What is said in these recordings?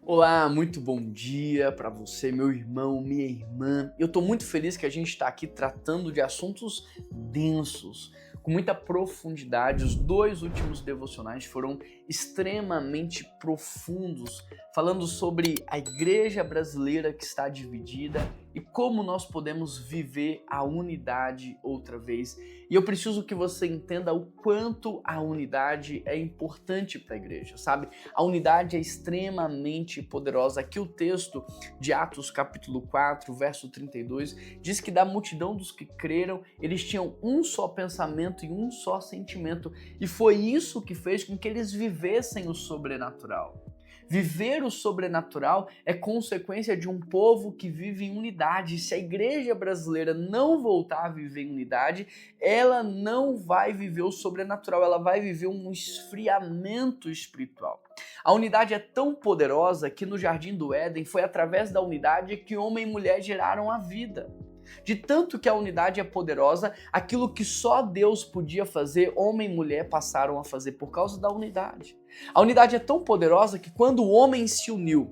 Olá, muito bom dia para você, meu irmão, minha irmã. Eu estou muito feliz que a gente está aqui tratando de assuntos densos, com muita profundidade. Os dois últimos devocionais foram extremamente profundos, falando sobre a igreja brasileira que está dividida e como nós podemos viver a unidade outra vez. E eu preciso que você entenda o quanto a unidade é importante para a igreja, sabe? A unidade é extremamente poderosa. Aqui o texto de Atos capítulo 4, verso 32, diz que da multidão dos que creram, eles tinham um só pensamento e um só sentimento. E foi isso que fez com que eles vivessem o sobrenatural. Viver o sobrenatural é consequência de um povo que vive em unidade. Se a igreja brasileira não voltar a viver em unidade, ela não vai viver o sobrenatural, ela vai viver um esfriamento espiritual. A unidade é tão poderosa que no Jardim do Éden foi através da unidade que homem e mulher geraram a vida. De tanto que a unidade é poderosa, aquilo que só Deus podia fazer, homem e mulher passaram a fazer por causa da unidade. A unidade é tão poderosa que quando o homem se uniu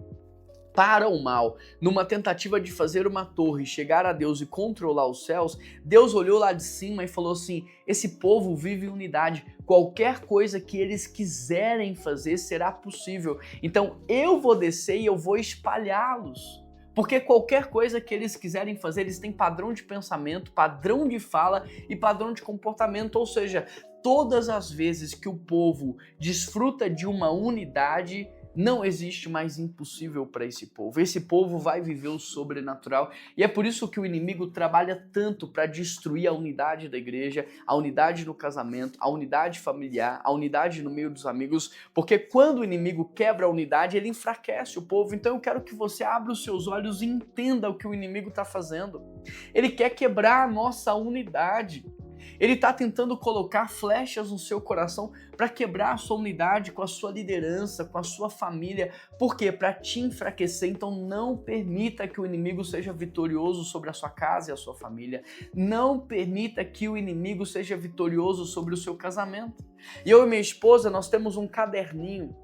para o mal, numa tentativa de fazer uma torre, chegar a Deus e controlar os céus, Deus olhou lá de cima e falou assim: esse povo vive em unidade, qualquer coisa que eles quiserem fazer será possível. Então eu vou descer e eu vou espalhá-los. Porque qualquer coisa que eles quiserem fazer, eles têm padrão de pensamento, padrão de fala e padrão de comportamento. Ou seja, todas as vezes que o povo desfruta de uma unidade, não existe mais impossível para esse povo. Esse povo vai viver o sobrenatural e é por isso que o inimigo trabalha tanto para destruir a unidade da igreja, a unidade no casamento, a unidade familiar, a unidade no meio dos amigos, porque quando o inimigo quebra a unidade, ele enfraquece o povo. Então eu quero que você abra os seus olhos e entenda o que o inimigo está fazendo. Ele quer quebrar a nossa unidade. Ele está tentando colocar flechas no seu coração para quebrar a sua unidade com a sua liderança, com a sua família. Por quê? Para te enfraquecer. Então não permita que o inimigo seja vitorioso sobre a sua casa e a sua família. Não permita que o inimigo seja vitorioso sobre o seu casamento. E eu e minha esposa, nós temos um caderninho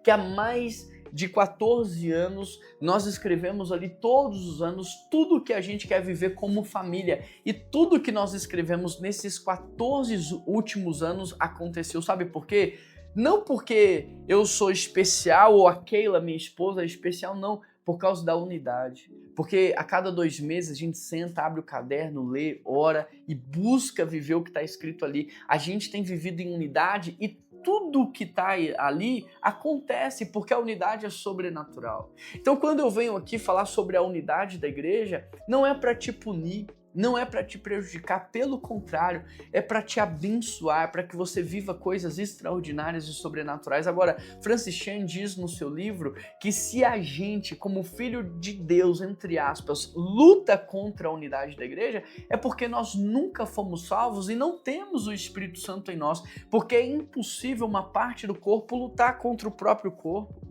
que há mais de 14 anos, nós escrevemos ali todos os anos tudo que a gente quer viver como família. E tudo que nós escrevemos nesses 14 últimos anos aconteceu. Sabe por quê? Não porque eu sou especial ou a Keila, minha esposa, é especial, não. Por causa da unidade. Porque a cada 2 meses a gente senta, abre o caderno, lê, ora e busca viver o que está escrito ali. A gente tem vivido em unidade e tudo que está ali acontece porque a unidade é sobrenatural. Então, quando eu venho aqui falar sobre a unidade da igreja, não é para te punir, não é para te prejudicar, pelo contrário, é para te abençoar, para que você viva coisas extraordinárias e sobrenaturais. Agora, Francis Chan diz no seu livro que se a gente, como filho de Deus, entre aspas, luta contra a unidade da igreja, é porque nós nunca fomos salvos e não temos o Espírito Santo em nós, porque é impossível uma parte do corpo lutar contra o próprio corpo.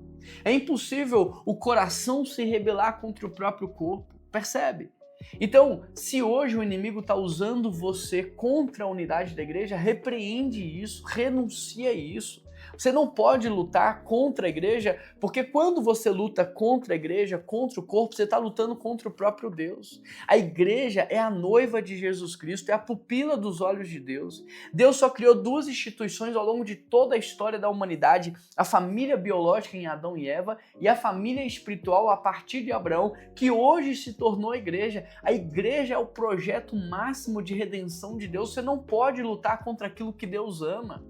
É impossível o coração se rebelar contra o próprio corpo, percebe? Então, se hoje o inimigo está usando você contra a unidade da igreja, repreende isso, renuncia a isso. Você não pode lutar contra a igreja, porque quando você luta contra a igreja, contra o corpo, você está lutando contra o próprio Deus. A igreja é a noiva de Jesus Cristo, é a pupila dos olhos de Deus. Deus só criou 2 instituições ao longo de toda a história da humanidade, a família biológica em Adão e Eva e a família espiritual a partir de Abraão, que hoje se tornou a igreja. A igreja é o projeto máximo de redenção de Deus. Você não pode lutar contra aquilo que Deus ama.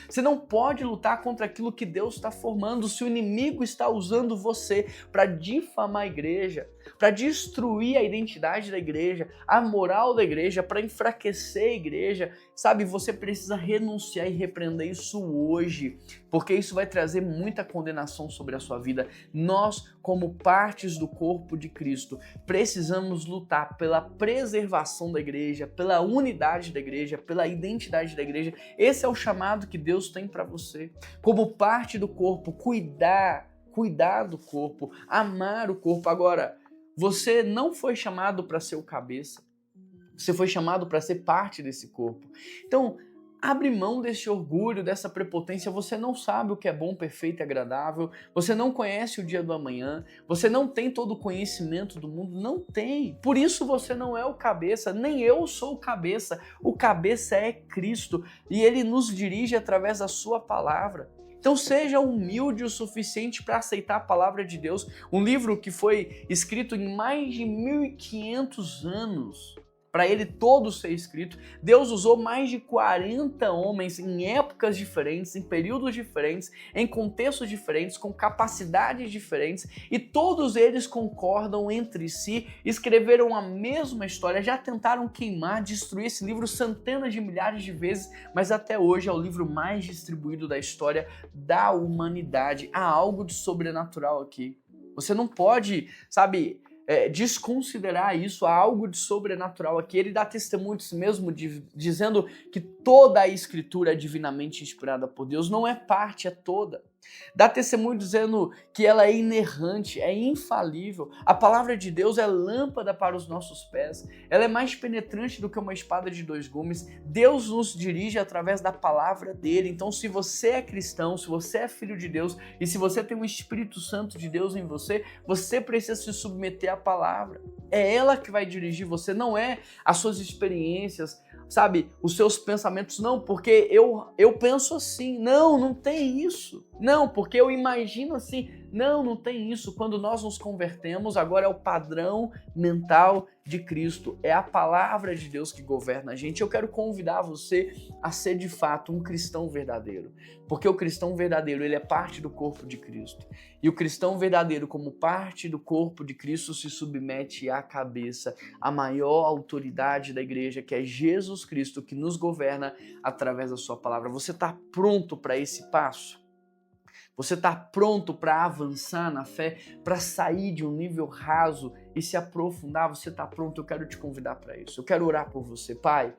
Você não pode lutar contra aquilo que Deus está formando. Se o inimigo está usando você para difamar a igreja, para destruir a identidade da igreja, a moral da igreja, para enfraquecer a igreja, sabe, você precisa renunciar e repreender isso hoje, porque isso vai trazer muita condenação sobre a sua vida. Nós, como partes do corpo de Cristo, precisamos lutar pela preservação da igreja, pela unidade da igreja, pela identidade da igreja. Esse é o chamado que Deus tem para você. Como parte do corpo, cuidar do corpo, amar o corpo. Agora, você não foi chamado para ser o cabeça. Você foi chamado para ser parte desse corpo. Então, Abre mão desse orgulho, dessa prepotência. Você não sabe o que é bom, perfeito e agradável. Você não conhece o dia do amanhã. Você não tem todo o conhecimento do mundo. Não tem. Por isso você não é o cabeça. Nem eu sou o cabeça. O cabeça é Cristo. E Ele nos dirige através da sua palavra. Então seja humilde o suficiente para aceitar a palavra de Deus. Um livro que foi escrito em mais de 1500 anos. Para ele todo ser escrito, Deus usou mais de 40 homens em épocas diferentes, em períodos diferentes, em contextos diferentes, com capacidades diferentes, e todos eles concordam entre si, escreveram a mesma história, já tentaram queimar, destruir esse livro centenas de milhares de vezes, mas até hoje é o livro mais distribuído da história da humanidade. Há algo de sobrenatural aqui. Você não pode, desconsiderar isso. Há algo de sobrenatural aqui. Ele dá testemunho de si mesmo, dizendo que toda a escritura é divinamente inspirada por Deus. Não é parte, é toda. Dá testemunho dizendo que ela é inerrante, é infalível. A palavra de Deus é lâmpada para os nossos pés. Ela é mais penetrante do que uma espada de dois gumes. Deus nos dirige através da palavra dele. Então, se você é cristão, se você é filho de Deus e se você tem o Espírito Santo de Deus em você, você precisa se submeter à palavra. É ela que vai dirigir você, não é as suas experiências, os seus pensamentos. Não, porque eu penso assim. Não tem isso. Não, porque eu imagino assim. Não tem isso. Quando nós nos convertemos, agora é o padrão mental de Cristo. É a palavra de Deus que governa a gente. Eu quero convidar você a ser de fato um cristão verdadeiro. Porque o cristão verdadeiro, ele é parte do corpo de Cristo. E o cristão verdadeiro, como parte do corpo de Cristo, se submete à cabeça, à maior autoridade da igreja, que é Jesus Cristo, que nos governa através da sua palavra. Você está pronto para esse passo? Você está pronto para avançar na fé, para sair de um nível raso e se aprofundar? Você está pronto? Eu quero te convidar para isso. Eu quero orar por você. Pai,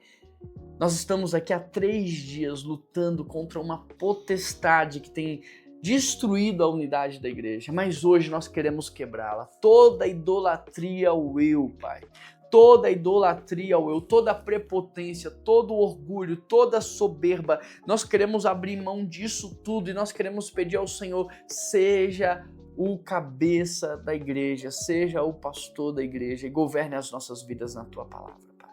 nós estamos aqui há 3 dias lutando contra uma potestade que tem destruído a unidade da igreja, mas hoje nós queremos quebrá-la. Toda idolatria ao eu, Pai. Toda idolatria ao eu, toda prepotência, todo orgulho, toda soberba, nós queremos abrir mão disso tudo e nós queremos pedir ao Senhor, seja o cabeça da igreja, seja o pastor da igreja e governe as nossas vidas na Tua palavra, Pai.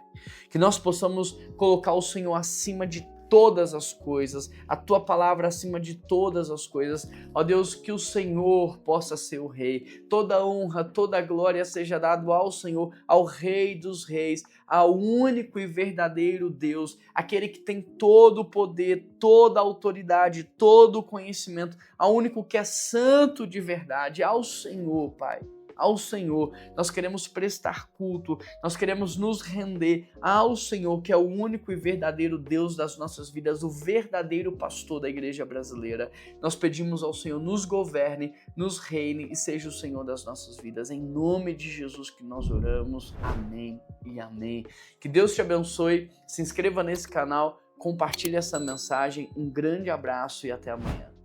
Que nós possamos colocar o Senhor acima de todas as coisas, a Tua palavra acima de todas as coisas. Ó Deus, que o Senhor possa ser o Rei. Toda honra, toda glória seja dado ao Senhor, ao Rei dos Reis, ao único e verdadeiro Deus, aquele que tem todo o poder, toda a autoridade, todo o conhecimento, ao único que é santo de verdade, ao Senhor, Pai. Ao Senhor, nós queremos prestar culto, nós queremos nos render ao Senhor, que é o único e verdadeiro Deus das nossas vidas, o verdadeiro pastor da igreja brasileira. Nós pedimos ao Senhor, nos governe, nos reine e seja o Senhor das nossas vidas. Em nome de Jesus que nós oramos. Amém e amém. Que Deus te abençoe, se inscreva nesse canal, compartilhe essa mensagem. Um grande abraço e até amanhã.